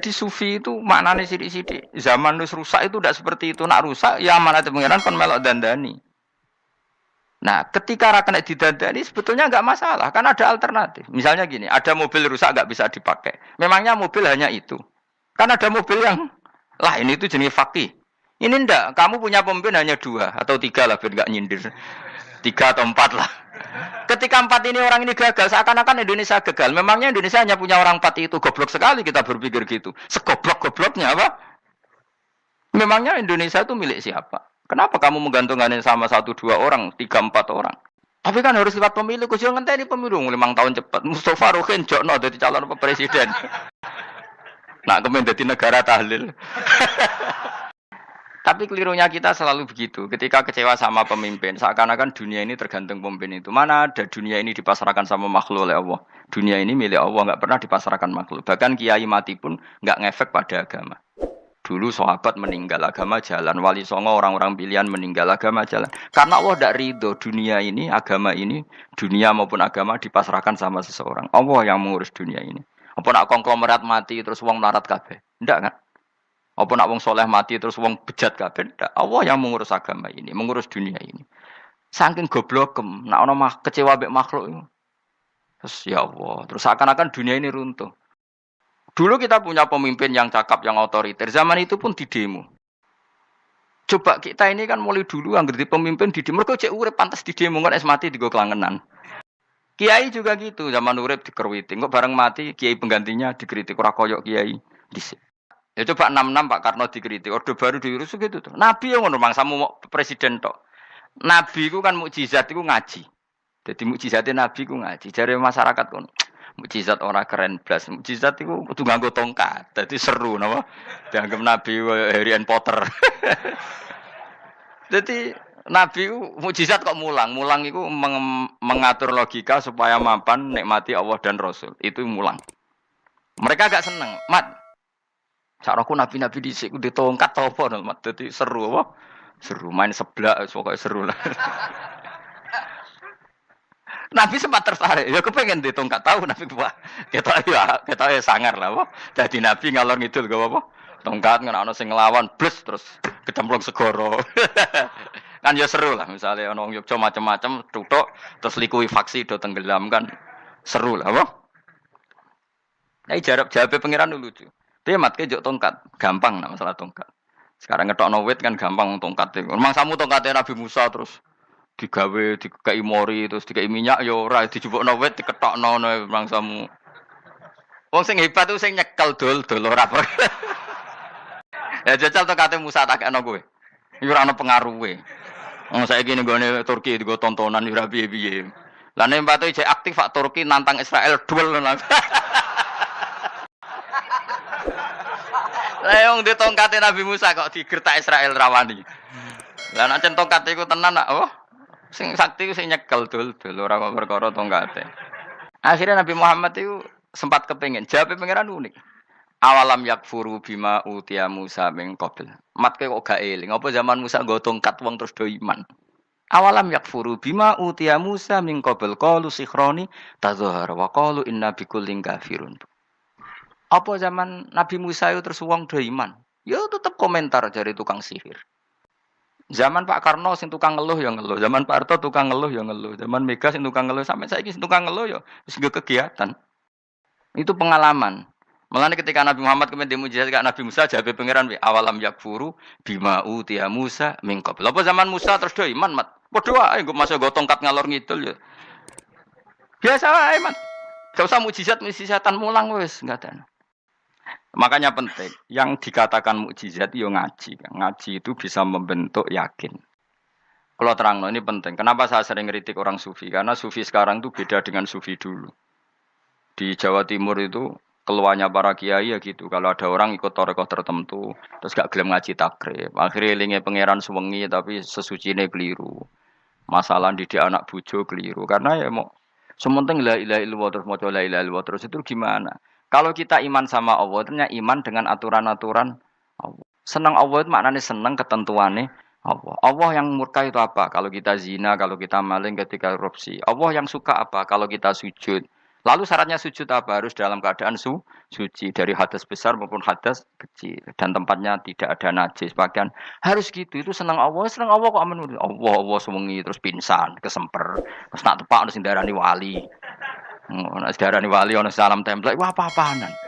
Jadi sufi itu maknanya sidik-sidik. Zaman wis rusak itu tidak seperti itu. Nak rusak ya amanat pengiran kon melok dandani. Nah, ketika ra kena didandani sebetulnya enggak masalah, kan ada alternatif. Misalnya gini, ada mobil rusak enggak bisa dipakai. Memangnya mobil hanya itu. Kan ada mobil yang lain itu jenis fakih. Ini ndak, kamu punya pemimpin hanya 2 atau 3 lah biar enggak nyindir. 3 atau 4 lah. Ketika 4 ini orang ini gagal, seakan-akan Indonesia gagal. Memangnya Indonesia hanya punya orang 4 itu, goblok sekali kita berpikir gitu. Segoblok-gobloknya apa? Memangnya Indonesia itu milik siapa? Kenapa kamu menggantungkannya sama 1-2 orang, 3-4 orang? Tapi kan harus lewat pemilu, khusus ngenteni pemilu 5 tahun cepat. Mustafa Rohin jokno jadi calon presiden. Nak kemen jadi negara tahlil. Tapi kelirunya kita selalu begitu. Ketika kecewa sama pemimpin, seakan-akan dunia ini tergantung pemimpin itu. Mana ada dunia ini dipasrahkan sama makhluk oleh Allah. Dunia ini milik Allah, enggak pernah dipasrahkan makhluk. Bahkan kiai mati pun enggak ngefek pada agama. Dulu sahabat meninggal agama jalan, wali songo orang-orang pilihan meninggal agama jalan. Karena Allah tidak ridho dunia ini, agama ini, dunia maupun agama dipasrahkan sama seseorang. Allah yang mengurus dunia ini. Apa nak konglomerat mati terus wong melarat kabeh? Enggak kan? Apa nak wong soleh mati terus wong bejat kabeh? Enggak. Allah yang mengurus agama ini, mengurus dunia ini. Saking goblokem, nak ono kecewa mek makhluk itu. Terus ya Allah, terus seakan-akan dunia ini runtuh. Dulu kita punya pemimpin yang cakap, yang otoriter. Zaman itu pun didemo. Coba kita ini kan mulai dulu yang ngerti pemimpin didemo. Mereka cek urip pantas didemo, kan es mati digo kelangenan. Kiai juga gitu, zaman urip dikerwiti. Kok bareng mati, kiai penggantinya dikritik. Ora koyok kiai. Ya coba 66 Pak Karno dikritik. Orde baru diurus gitu tuh. Nabi yang ngono mangsamu presiden tok. Nabi ku kan mukjizat iku ngaji. Jadi mukjizatnya Nabi ku ngaji. Jare masyarakat kono. Mukjizat orang keren blas. Mukjizat itu kudu nganggo tongkat. Dadi seru napa? Dianggap Nabi Harry Potter. Jadi Nabi mukjizat kok mulang. Mulang itu mengatur logika supaya mapan nikmati Allah dan Rasul. Itu mulang. Mereka agak seneng. Mat. Sakroku nabi-nabi dhisik ku ditongkat apa Mat. Dadi seru apa? Seru main seblak pokoke seru lah. Nabi sempat tertarik, ya kepengen ditongkat tahu Nabi tua. Kita ya sangar lah, wah. Jadi Nabi ngalor ngidul gak apa? Tongkat ngono sing nglawan blus terus kecemplung segoro. Kan ya seru lah, misalnya ono wong Yogya macam-macam tutuk terus likuifaksi do tenggelam kan seru lah, wah. Nah, jawab pangeran lucu. Dia matke jok tongkat, gampang nah masalah tongkat. Sekarang ngetokno wit kan gampang tongkat. Memang samu tongkatnya Nabi Musa terus digawe dikai mori terus dikai minyak ya ora dijupukno wit diketokno mangsamu. Wong sing hebat ku sing nyekel dol ora. Ya jajal tokate Musa takekno kowe. Iki ora ana pengaruhe. Wong saiki ning gone Turki digo tontonan ora piye-piye. Lah nek mbate jek aktif Pak Turki nantang Israel duel. Lah wong di tongkate Nabi Musa kok digertak Israel rawani. Lah nek tongkat iku tenan nak oh sing sakti sing nyekel dul ora kok perkara tongkate. Akhirnya Nabi Muhammad itu sempat kepengin jawab pangeran unik. Awalam yakfuru bima utiya Musa min qabl. Matke kok gak eling apa zaman Musa nggo tongkat wong terus do iman. Awalam yakfuru bima utiya Musa min qabl qalu sikhroni tazahara wa qalu inna bikullin kafirun. Apa zaman Nabi Musa itu terus wong do iman? Ya tetep komentar dari tukang sihir. Zaman Pak Karno sing tukang ngeluh ya ngeluh, zaman Pak Harto tukang ngeluh ya ngeluh, zaman Mega sing tukang ngeluh sampai saiki sing tukang ngeluh ya wis kegiatan. Itu pengalaman. Mulane ketika Nabi Muhammad kemen mujizat kaya Nabi Musa jabe pangeran awalam yakfuru bima utiya Musa min qabl. Apa zaman Musa terus do iman mat. Padha wae nggo masuk go tongkat ngalor ngidul ya. Biasa wae mat. Gak usah mujizatan mulang wis enggak ada. Makanya penting, yang dikatakan mukjizat yo ngaji. Ngaji itu bisa membentuk yakin. Kalau terang, ini penting. Kenapa saya sering kritik orang sufi? Karena sufi sekarang itu beda dengan sufi dulu. Di Jawa Timur itu keluarnya para kiai ya gitu. Kalau ada orang ikut torekoh tertentu, terus gak gelem ngaji takrib. Akhirnya elinge pangeran sewengi tapi sesucine keliru. Masalah didik anak bojo keliru. Karena ya mau sementing la ilaha illallah terus maca la ilaha illallah terus itu gimana? Kalau kita iman sama Allah, ternyata iman dengan aturan-aturan Allah. Senang Allah itu maknanya senang ketentuannya Allah. Allah yang murka itu apa? Kalau kita zina, kalau kita maling, ketika korupsi. Allah yang suka apa? Kalau kita sujud. Lalu syaratnya sujud apa? Harus dalam keadaan suci dari hadas besar maupun hadas kecil dan tempatnya tidak ada najis. Bahkan harus gitu. Itu senang Allah kok aman. Allah sewengi terus pingsan, kesemper. Terus nak tepak ono sing darani wali. Ono darani wali ono salam template. Wah apa-apaanan.